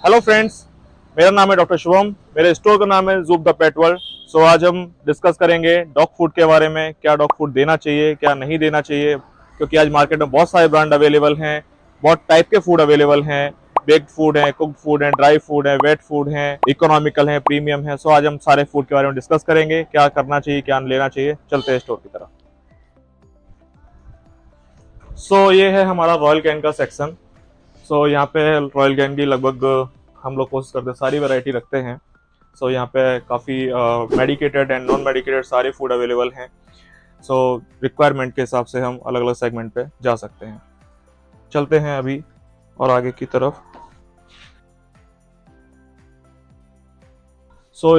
Hello friends, मेरा नाम है डॉक्टर शुभम। मेरे स्टोर का नाम है जूब द पेट वर्ल्ड। सो आज हम डिस्कस करेंगे डॉग फूड के बारे में, क्या डॉग फूड देना चाहिए, क्या नहीं देना चाहिए। क्योंकि आज मार्केट में बहुत सारे ब्रांड अवेलेबल हैं, बहुत टाइप के फूड अवेलेबल हैं। बेक्ड फूड है, कुक्ड फूड है, ड्राई फूड है, वेट फूड है, इकोनॉमिकल है, प्रीमियम है। सो आज हम सारे फूड के बारे में डिस्कस करेंगे, क्या करना चाहिए, क्या लेना चाहिए। चलते हैं स्टोर की तरफ। ये है हमारा रॉयल कैन का सेक्शन। यहाँ पे रॉयल कैन की लगभग हम लोग कोशिश करते हैं सारी वैरायटी रखते हैं। यहाँ पे काफ़ी मेडिकेटेड एंड नॉन मेडिकेटेड सारे फूड अवेलेबल हैं। रिक्वायरमेंट के हिसाब से हम अलग अलग सेगमेंट पे जा सकते हैं। चलते हैं अभी और आगे की तरफ।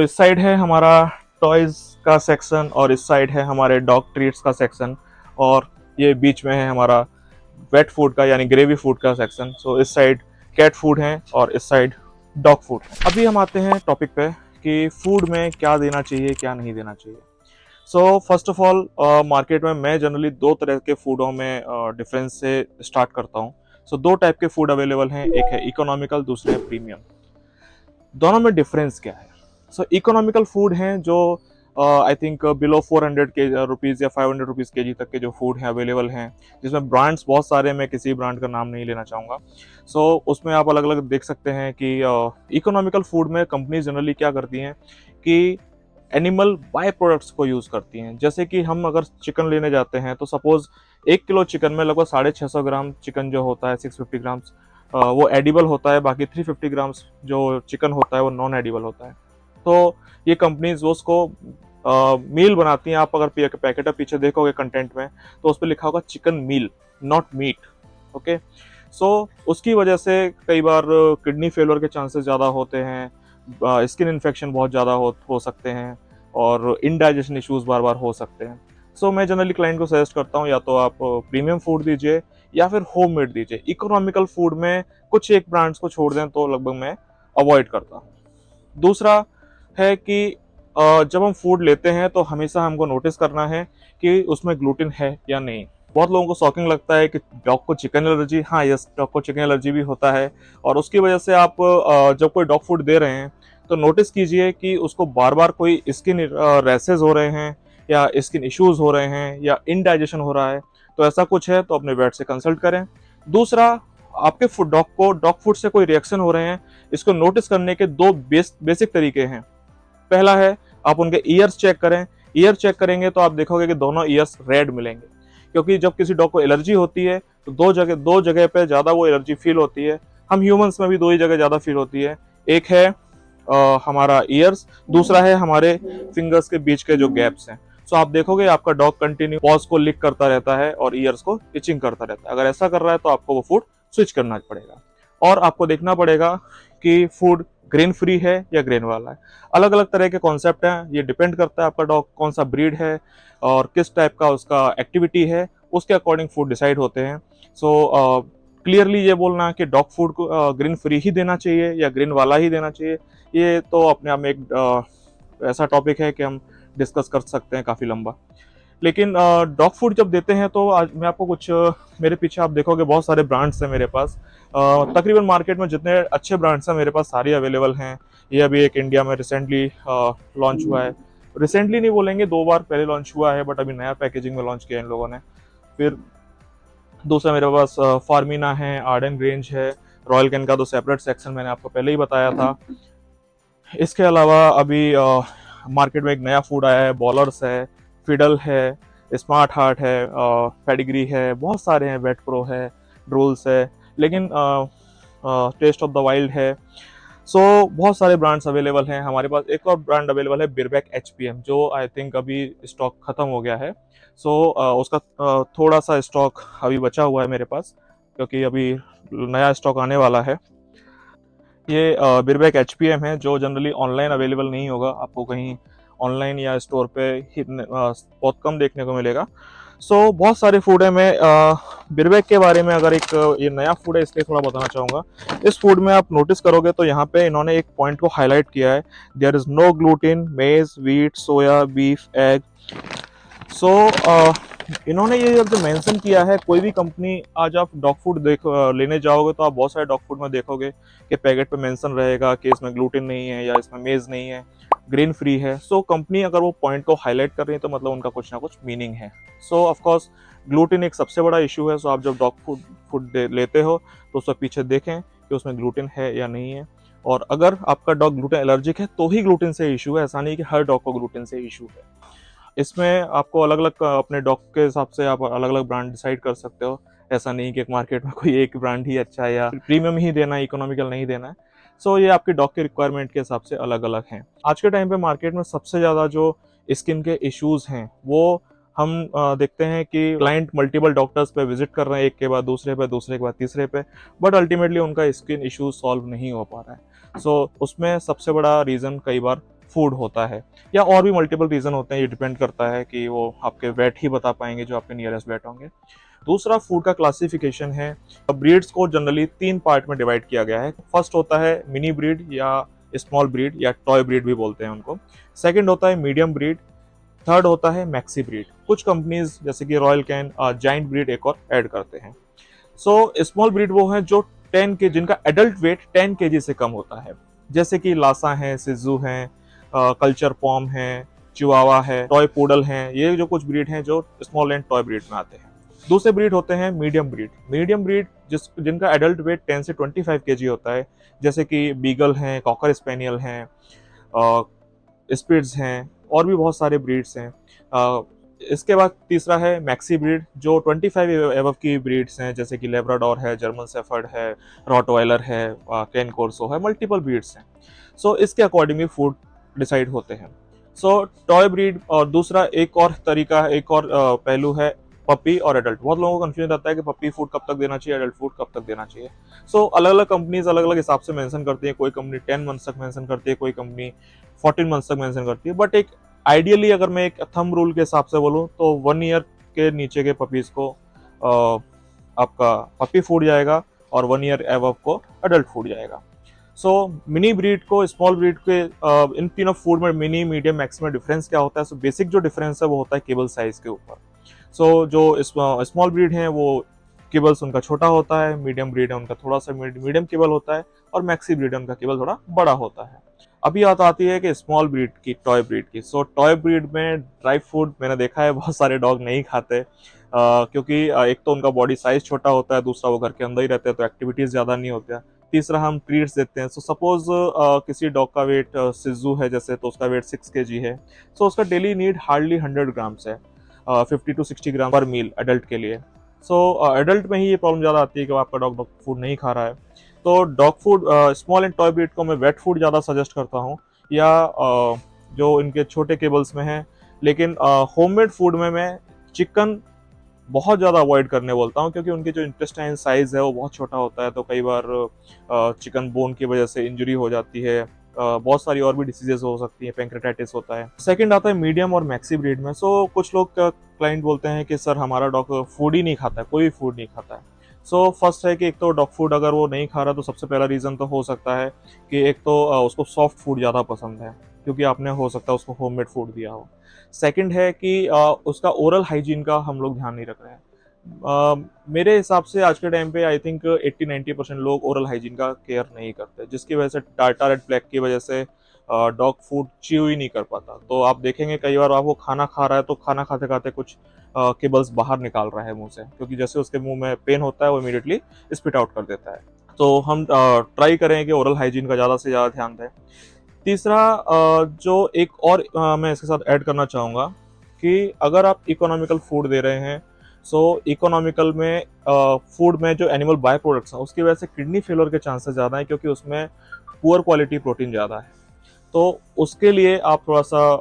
इस साइड है हमारा टॉयज का सेक्शन और इस साइड है हमारे डॉग ट्रीट्स का सेक्शन, और ये बीच में है हमारा वेट फूड का यानी ग्रेवी फूड का सेक्शन। इस साइड कैट फूड है और इस साइड डॉग फूड। अभी हम आते हैं टॉपिक पे कि फूड में क्या देना चाहिए, क्या नहीं देना चाहिए। फर्स्ट ऑफ ऑल, मार्केट में मैं जनरली दो तरह के फूडों में डिफरेंस से स्टार्ट करता हूँ। दो टाइप के फूड अवेलेबल हैं, एक है इकोनॉमिकल, दूसरे है प्रीमियम। दोनों में डिफरेंस क्या है? इकोनॉमिकल फूड हैं जो आई थिंक बिलो 400 के रुपीज़ या 500 रुपीज़ के जी तक के जो फूड हैं अवेलेबल हैं, जिसमें ब्रांड्स बहुत सारे, मैं किसी ब्रांड का नाम नहीं लेना चाहूँगा। उसमें आप अलग अलग देख सकते हैं कि इकोनॉमिकल फूड में कंपनीज जनरली क्या करती हैं कि एनिमल बाय प्रोडक्ट्स को यूज़ करती हैं। जैसे कि हम अगर चिकन लेने जाते हैं तो सपोज 1 किलो चिकन में लगभग 650 ग्राम चिकन जो होता है, 650 ग्राम्स वो एडिबल होता है, बाकी 350 ग्राम्स जो चिकन होता है वो नॉन एडिबल होता है। तो ये कंपनीज उसको मील बनाती हैं। आप अगर पैकेट पीछे देखोगे कंटेंट में तो उस पर लिखा होगा chicken meal, not meat. Okay, उसकी वजह से कई बार किडनी फेलियर के चांसेस ज़्यादा होते हैं, स्किन इन्फेक्शन बहुत ज़्यादा हो सकते हैं, और इनडाइजेशन इश्यूज बार बार हो सकते हैं। मैं जनरली क्लाइंट को सजेस्ट करता हूँ या तो आप प्रीमियम फूड दीजिए या फिर होम मेड दीजिए। इकोनॉमिकल फूड में कुछ एक ब्रांड्स को छोड़ दें तो लगभग मैं अवॉइड करता हूँ। दूसरा है कि जब हम फूड लेते हैं तो हमेशा हमको नोटिस करना है कि उसमें ग्लूटेन है या नहीं। बहुत लोगों को शॉकिंग लगता है कि डॉग को चिकन एलर्जी, हाँ यस, डॉग को चिकन एलर्जी भी होता है, और उसकी वजह से आप जब कोई डॉग फूड दे रहे हैं तो नोटिस कीजिए कि उसको बार बार कोई स्किन रैसेस हो रहे हैं या स्किन इश्यूज हो रहे हैं या इनडाइजेशन हो रहा है। तो ऐसा कुछ है तो अपने वेट से कंसल्ट करें। दूसरा, आपके डॉग को डॉग फूड से कोई रिएक्शन हो रहे हैं, इसको नोटिस करने के दो बेसिक तरीके हैं। पहला है, आप उनके ईयर्स चेक करें। ईयर चेक करेंगे तो आप देखोगे कि दोनों ईयर्स रेड मिलेंगे, क्योंकि जब किसी डॉग को एलर्जी होती है तो दो जगह पे ज़्यादा वो एलर्जी फील होती है। हम ह्यूमंस में भी दो ही जगह ज़्यादा फील होती है। एक है हमारा ईयर्स, दूसरा है हमारे फिंगर्स के बीच के जो गैप्स हैं। आप देखोगे आपका डॉग कंटिन्यू पॉज को लिक करता रहता है और ईयर्स को इचिंग करता रहता है। अगर ऐसा कर रहा है तो आपको वो फूड स्विच करना पड़ेगा, और आपको देखना पड़ेगा कि फूड ग्रेन फ्री है या ग्रेन वाला है। अलग अलग तरह के कॉन्सेप्ट हैं, ये डिपेंड करता है आपका डॉग कौन सा ब्रीड है और किस टाइप का उसका एक्टिविटी है, उसके अकॉर्डिंग फूड डिसाइड होते हैं। क्लियरली ये बोलना कि डॉग फूड को ग्रीन फ्री ही देना चाहिए या ग्रीन वाला ही देना चाहिए, ये तो अपने आप में एक ऐसा टॉपिक है कि हम डिस्कस कर सकते हैं काफ़ी लंबा। लेकिन डॉग फूड जब देते हैं तो आज मैं आपको कुछ मेरे पीछे आप देखोगे बहुत सारे ब्रांड्स हैं मेरे पास। तकरीबन मार्केट में जितने अच्छे ब्रांड्स हैं मेरे पास सारे अवेलेबल हैं। ये अभी एक इंडिया में रिसेंटली लॉन्च हुआ है। रिसेंटली नहीं बोलेंगे, 2 बार पहले लॉन्च हुआ है, बट अभी नया पैकेजिंग में लॉन्च किया इन लोगों ने। फिर दूसरा मेरे पास फार्मिना है, आर्डन ग्रेंज है, रॉयल कैन का तो सेपरेट सेक्शन मैंने आपको पहले ही बताया था। इसके अलावा अभी मार्केट में एक नया फूड आया है, बॉलर्स है, फिडल है, स्मार्ट हार्ट है, पेडिग्री है, बहुत सारे हैं, वेट प्रो है, ड्रूल्स है, लेकिन टेस्ट ऑफ द वाइल्ड है। बहुत सारे ब्रांड्स अवेलेबल हैं हमारे पास। एक और ब्रांड अवेलेबल है बिरबैक एचपीएम, जो आई थिंक अभी स्टॉक खत्म हो गया है। उसका थोड़ा सा स्टॉक अभी बचा हुआ है मेरे पास, क्योंकि अभी नया स्टॉक आने वाला है। ये बिरबैक एचपीएम है जो जनरली ऑनलाइन अवेलेबल नहीं होगा, आपको कहीं ऑनलाइन या स्टोर पे ही बहुत कम देखने को मिलेगा। बहुत सारे फूड है। मैं बिरबैक के बारे में अगर एक ये नया फूड है इसलिए थोड़ा बताना चाहूँगा। इस फूड में आप नोटिस करोगे तो यहाँ पे इन्होंने एक पॉइंट को हाईलाइट किया है, देयर इज नो ग्लूटेन, मेज, व्हीट, सोया, बीफ, एग। इन्होंने ये अब जो मेंशन किया है, कोई भी कंपनी, आज आप डॉग फूड लेने जाओगे तो आप बहुत सारे डॉग फूड में देखोगे कि पैकेट पे मेंशन रहेगा कि इसमें ग्लूटेन नहीं है या इसमें मेज नहीं है, ग्रेन फ्री है। सो कंपनी अगर वो पॉइंट को हाईलाइट कर रही है तो मतलब उनका कुछ ना कुछ मीनिंग है। सो ऑफ कोर्स ग्लूटेन एक सबसे बड़ा इशू है। सो आप जब डॉग फूड फूड लेते हो तो उसके पीछे देखें कि उसमें ग्लूटेन है या नहीं है। और अगर आपका डॉग ग्लूटेन एलर्जिक है तो ही ग्लूटेन से इशू है, ऐसा नहीं कि हर डॉग को ग्लूटेन से इशू है। इसमें आपको अलग अलग अपने डॉग के हिसाब से आप अलग अलग ब्रांड डिसाइड कर सकते हो। ऐसा नहीं कि एक मार्केट में कोई एक ब्रांड ही अच्छा है या प्रीमियम ही देना है, इकोनॉमिकल नहीं देना है। सो ये आपके डॉग के रिक्वायरमेंट के हिसाब से अलग अलग हैं। आज के टाइम पे मार्केट में सबसे ज़्यादा जो स्किन के इश्यूज हैं वो हम देखते हैं कि क्लाइंट मल्टीपल डॉक्टर्स पे विजिट कर रहे हैं, एक के बाद दूसरे पे, दूसरे के बाद तीसरे पे, बट अल्टीमेटली उनका स्किन इशू सॉल्व नहीं हो पा रहा है। सो उसमें सबसे बड़ा रीज़न कई बार फूड होता है, या और भी मल्टीपल रीजन होते हैं। ये डिपेंड करता है कि वो आपके वेट ही बता पाएंगे जो आपके नियरेस्ट वेट होंगे। दूसरा फूड का क्लासिफिकेशन है। ब्रीड्स को जनरली 3 पार्ट में डिवाइड किया गया है। फर्स्ट होता है मिनी ब्रीड या स्मॉल ब्रीड या टॉय ब्रीड भी बोलते हैं उनको। सेकंड होता है मीडियम ब्रीड। थर्ड होता है मैक्सी ब्रीड। कुछ कंपनीज जैसे कि रॉयल कैन जाइंट ब्रीड एक और ऐड करते हैं। सो स्मॉल ब्रीड वो है जो 10 के जिनका एडल्ट वेट 10 केजी से कम होता है, जैसे कि लासा है, सिजू है, कल्चर पॉम है, चिवावा है, टॉय पूडल है। ये जो कुछ ब्रीड हैं जो स्मॉल एंड टॉय ब्रीड में आते हैं। दूसरे ब्रीड होते हैं मीडियम ब्रीड। मीडियम ब्रीड जिनका एडल्ट वेट 10 से 25 केजी होता है, जैसे कि बीगल हैं, कॉकर स्पेनियल हैं, स्पिट्स हैं, और भी बहुत सारे ब्रीड्स हैं। इसके बाद तीसरा है मैक्सी ब्रीड, जो 25 एबव की ब्रीड्स हैं, जैसे कि लेब्राडोर है, जर्मन शेफर्ड है, रॉटवाइलर है, कैन कोर्सो है, मल्टीपल ब्रीड्स हैं। सो इसके अकॉर्डिंगली फूड डिसाइड होते हैं। सो टॉय ब्रीड और दूसरा एक और तरीका है, एक और पहलू है पपी और एडल्ट। बहुत लोगों को कंफ्यूजन रहता है कि पपी फूड कब तक देना चाहिए, एडल्ट फूड कब तक देना चाहिए। सो अलग अलग कंपनीज अलग अलग हिसाब से मेंशन करती है। कोई कंपनी 10 मंथ्स तक मेंशन करती है, कोई कंपनी 14 मंथ्स तक मेंशन करती है। बट एक आइडियली अगर मैं एक थंब रूल के हिसाब से बोलूँ तो 1 ईयर के नीचे के पपीज को आपका पपी फूड जाएगा और 1 ईयर एबव को एडल्ट फूड जाएगा। सो मिनी ब्रीड को स्मॉल ब्रीड के इन तीनों फूड में मिनी मीडियम मैक्स में डिफरेंस क्या होता है? सो बेसिक जो डिफरेंस है वो होता है केबल साइज के ऊपर। सो जो स्मॉल ब्रीड है वो केबल्स उनका छोटा होता है, मीडियम ब्रीड है उनका थोड़ा सा मीडियम केबल होता है, और मैक्सी ब्रीड है उनका केबल थोड़ा बड़ा होता है। अभी बात आती है कि स्मॉल ब्रीड की, टॉय ब्रीड की। सो टॉय ब्रीड में ड्राई फूड मैंने देखा है बहुत सारे डॉग नहीं खाते, क्योंकि एक तो उनका बॉडी साइज छोटा होता है, दूसरा वो घर के अंदर ही रहते हैं तो एक्टिविटीज ज्यादा नहीं होती है, तीसरा हम ट्रीट्स देते हैं। सो सपोज किसी डॉग का वेट सिजू है जैसे, तो उसका वेट 6 केजी है। सो उसका डेली नीड हार्डली 100 ग्राम्स है, 50 टू 60 ग्राम पर मील एडल्ट के लिए। सो एडल्ट में ही ये प्रॉब्लम ज़्यादा आती है कि आपका डॉग फूड नहीं खा रहा है। तो dog food small and toy breed को मैं वेट फूड ज़्यादा सजेस्ट करता हूँ, या जो इनके छोटे केबल्स में है। लेकिन होममेड फूड में मैं चिकन बहुत ज़्यादा अवॉइड करने बोलता हूँ, क्योंकि उनकी जो इंटेस्टाइन साइज़ है वो बहुत छोटा होता है, तो कई बार चिकन बोन की वजह से इंजरी हो जाती है। बहुत सारी और भी डिसीजेस हो सकती है, पेंक्रेटाइटिस होता है। सेकंड आता है मीडियम और मैक्सी ब्रीड में। सो कुछ लोग क्लाइंट बोलते हैं कि सर हमारा डॉग फूड ही नहीं खाता है, कोई फूड नहीं खाता है। सो फर्स्ट है कि एक तो डॉग फूड अगर वो नहीं खा रहा तो सबसे पहला रीज़न तो हो सकता है कि एक तो उसको सॉफ्ट फूड ज़्यादा पसंद है, क्योंकि आपने हो सकता है उसको होममेड फूड दिया हो। सेकंड है कि उसका ओरल हाइजीन का हम लोग ध्यान नहीं रख रहे हैं। मेरे हिसाब से आज के टाइम पे आई थिंक 80-90% लोग ओरल हाइजीन का केयर नहीं करते, जिसकी वजह से टाटा रेड प्लेग की वजह से डॉग फूड च्यू ही नहीं कर पाता। तो आप देखेंगे कई बार आपको खाना खा रहा है तो खाना खाते खाते कुछ केबल्स बाहर निकाल रहा है मुंह से, क्योंकि जैसे उसके मुंह में पेन होता है वो इमीडिएटली स्पिट आउट कर देता है। तो हम ट्राई करें कि ओरल हाइजीन का ज़्यादा से ज़्यादा ध्यान दें। तीसरा जो एक और मैं इसके साथ ऐड करना चाहूँगा कि अगर आप इकोनॉमिकल फूड दे रहे हैं, सो इकोनॉमिकल में फूड में जो एनिमल बाय प्रोडक्ट्स हैं उसकी वजह से किडनी फेलियर के चांसेस ज़्यादा हैं, क्योंकि उसमें पुअर क्वालिटी प्रोटीन ज़्यादा है। तो उसके लिए आप थोड़ा सा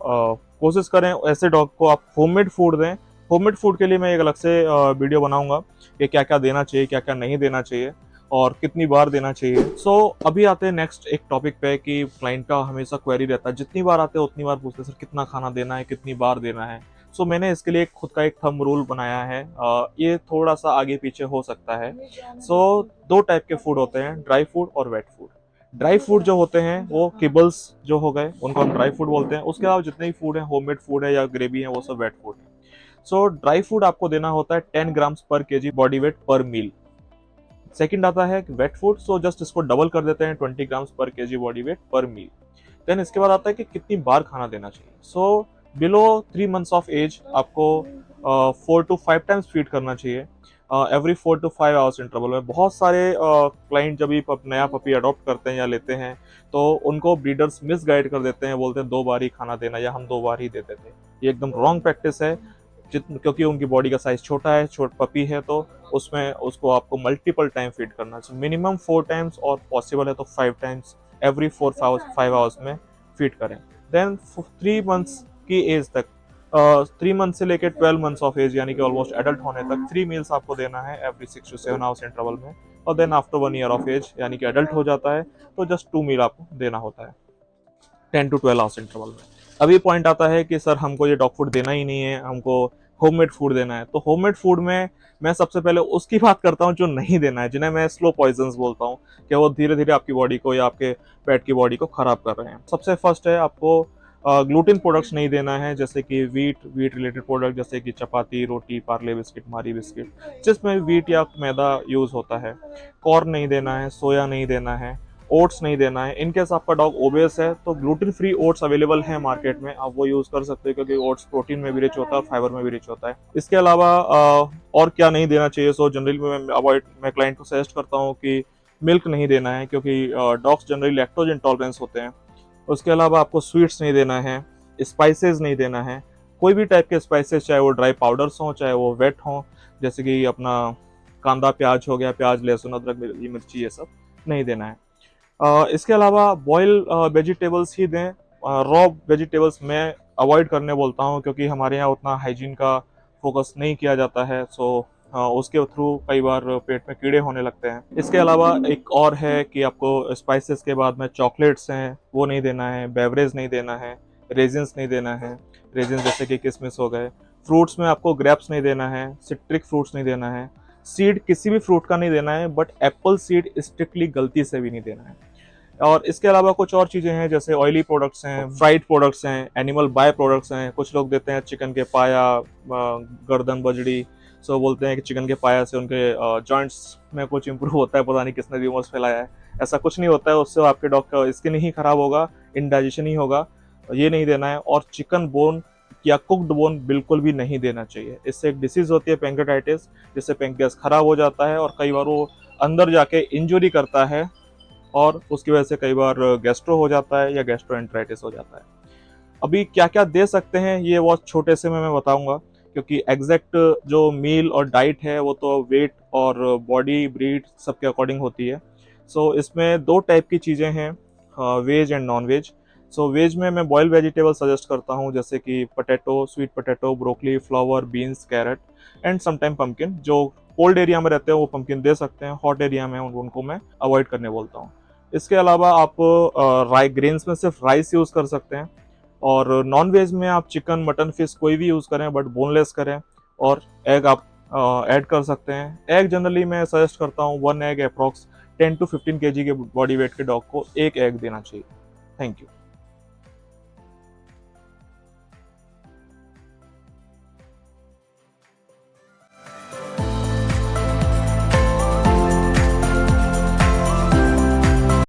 कोशिश करें, ऐसे डॉग को आप होममेड फूड दें। होममेड फूड के लिए मैं एक अलग से वीडियो बनाऊंगा कि क्या क्या देना चाहिए, क्या क्या नहीं देना चाहिए, और कितनी बार देना चाहिए। सो अभी आते हैं नेक्स्ट एक टॉपिक पे कि क्लाइंट का हमेशा क्वेरी रहता है, जितनी बार आते हैं उतनी बार पूछते हैं सर कितना खाना देना है, कितनी बार देना है। सो मैंने इसके लिए खुद का एक थंब रूल बनाया है। ये थोड़ा सा आगे पीछे हो सकता है। सो 2 टाइप के फूड होते हैं, ड्राई फूड और वेट फूड। ड्राई फूड जो होते हैं वो किबल्स जो हो गए उनको हम ड्राई फूड बोलते हैं। उसके अलावा जितने भी फूड है, होममेड फूड है या ग्रेवी है, वो सब वेट फूड है। सो ड्राई फूड आपको देना होता है 10 ग्राम्स पर केजी बॉडी वेट पर मील। सेकंड आता है वेट फूड, सो जस्ट इसको डबल कर देते हैं 20 ग्राम्स पर केजी बॉडी वेट पर मील। देन इसके बाद आता है कि कितनी बार खाना देना चाहिए। So below 3 months of age आपको 4 to 5 टाइम्स फीड करना चाहिए एवरी 4 to 5 आवर्स इंटरवल में। बहुत सारे क्लाइंट जब भी नया पपी अडॉप्ट करते हैं या लेते हैं तो उनको ब्रीडर्स मिस गाइड कर देते हैं, बोलते हैं 2 बार ही खाना देना या हम 2 बार ही देते थे। ये एकदम रॉन्ग प्रैक्टिस है, क्योंकि उनकी बॉडी का साइज छोटा है, छोट पपी है, तो उसमें उसको आपको मल्टीपल टाइम फीड करना चाहिए, मिनिमम 4 टाइम्स और पॉसिबल है तो 5 टाइम्स एवरी 4 5 आवर्स में फीड करें। देन 3 मंथ्स की एज तक 3 मंथ से लेकर 12 मंथ्स ऑफ एज यानी कि ऑलमोस्ट एडल्ट होने तक 3 मील्स आपको देना है एवरी 6 to 7 आवर्स इंटरवल में। और then after 1 year of age यानी कि एडल्ट हो जाता है तो जस्ट 2 मील आपको देना होता है 10 to 12 आवर्स इंटरवल में। अभी पॉइंट आता है कि सर हमको ये डॉग फूड देना ही नहीं है, हमको होममेड फूड देना है। तो होममेड फूड में मैं सबसे पहले उसकी बात करता हूँ जो नहीं देना है, जिन्हें मैं स्लो पॉइजन्स बोलता हूँ, कि वो धीरे धीरे आपकी बॉडी को या आपके पेट की बॉडी को खराब कर रहे हैं। सबसे फर्स्ट है आपको ग्लूटेन प्रोडक्ट्स नहीं देना है, जैसे कि वीट रिलेटेड प्रोडक्ट जैसे कि चपाती, रोटी, पार्ले बिस्किट, मारी बिस्किट, जिसमें वीट या मैदा यूज होता है। कॉर्न नहीं देना है, सोया नहीं देना है, ओट्स नहीं देना है। इनकेस आपका डॉग ओबेस है तो ग्लूटेन फ्री ओट्स अवेलेबल हैं मार्केट में, आप वो यूज कर सकते हो, क्योंकि ओट्स प्रोटीन में भी रिच होता है और फाइबर में भी रिच होता है। इसके अलावा और क्या नहीं देना चाहिए, सो जनरली मैं क्लाइंट को सजेस्ट करता हूँ कि मिल्क नहीं देना है, क्योंकि डॉग्स जनरली लैक्टोज इंटॉलरेंस होते हैं। उसके अलावा आपको स्वीट्स नहीं देना है, स्पाइसेस नहीं देना है, कोई भी टाइप के स्पाइसेस, चाहे वो ड्राई पाउडर्स हों चाहे वो वेट हों, जैसे कि अपना कांदा प्याज हो गया, प्याज लहसुन अदरक मिर्ची, ये सब नहीं देना है। इसके अलावा बॉयल वेजिटेबल्स ही दें, रॉ वेजिटेबल्स मैं अवॉइड करने बोलता हूँ, क्योंकि हमारे यहाँ उतना हाइजीन का फोकस नहीं किया जाता है। सो उसके थ्रू कई बार पेट में कीड़े होने लगते हैं। इसके अलावा एक और है कि आपको स्पाइसेस के बाद में चॉकलेट्स हैं वो नहीं देना है, बेवरेज नहीं देना है, रेजिन्स नहीं देना है, रेजिन्स जैसे कि किशमिश हो गए। फ्रूट्स में आपको ग्रेप्स नहीं देना है, सिट्रिक फ्रूट्स नहीं देना है, सीड किसी भी फ्रूट का नहीं देना है, बट एप्पल सीड स्ट्रिक्टली गलती से भी नहीं देना है। और इसके अलावा कुछ और चीज़ें हैं, जैसे ऑयली प्रोडक्ट्स हैं, फ्राइड प्रोडक्ट्स हैं, एनिमल बाय प्रोडक्ट्स हैं। कुछ लोग देते हैं चिकन के पाया, गर्दन, बजड़ी। सो बोलते हैं कि चिकन के पाया से उनके जॉइंट्स में कुछ इंप्रूव होता है, पता नहीं किसने रूमर्स फैलाया है। ऐसा कुछ नहीं होता है, उससे आपके डॉग का स्किन ही खराब होगा, इंडाइजेशन ही होगा। ये नहीं देना है। और चिकन बोन या कुक्ड बोन बिल्कुल भी नहीं देना चाहिए। इससे एक डिसीज होती है पैंक्रेटाइटिस, जिससे पैंक्रियास खराब हो जाता है और कई बार वो अंदर जाके इंजुरी करता है और उसकी वजह से कई बार गैस्ट्रो हो जाता है या गैस्ट्रोएंटराइटिस हो जाता है। अभी क्या क्या दे सकते हैं ये बहुत छोटे से मैं बताऊंगा, क्योंकि एग्जैक्ट जो मील और डाइट है वो तो वेट और बॉडी ब्रीड सबके अकॉर्डिंग होती है। सो इसमें 2 टाइप की चीज़ें हैं, veg and non veg. So veg में मैं बॉइल्ड वेजिटेबल सजेस्ट करता हूँ, जैसे कि potato, sweet potato, broccoli, flower, beans, carrot and sometime pumpkin. जो कोल्ड एरिया में रहते हैं वो पम्पकिन दे सकते हैं, हॉट एरिया में उनको मैं अवॉइड करने बोलता हूँ। इसके अलावा आप ग्रेन्स में सिर्फ राइस यूज़ कर सकते हैं। और नॉन वेज में आप चिकन, मटन, फिश कोई भी यूज़ करें, बट बोनलेस करें। और एग आप ऐड कर सकते हैं। एग जनरली मैं सजेस्ट करता हूँ 1 एग अप्रॉक्स 10 to 15 kg के बॉडी वेट के डॉग को 1 एग देना चाहिए। Thank you.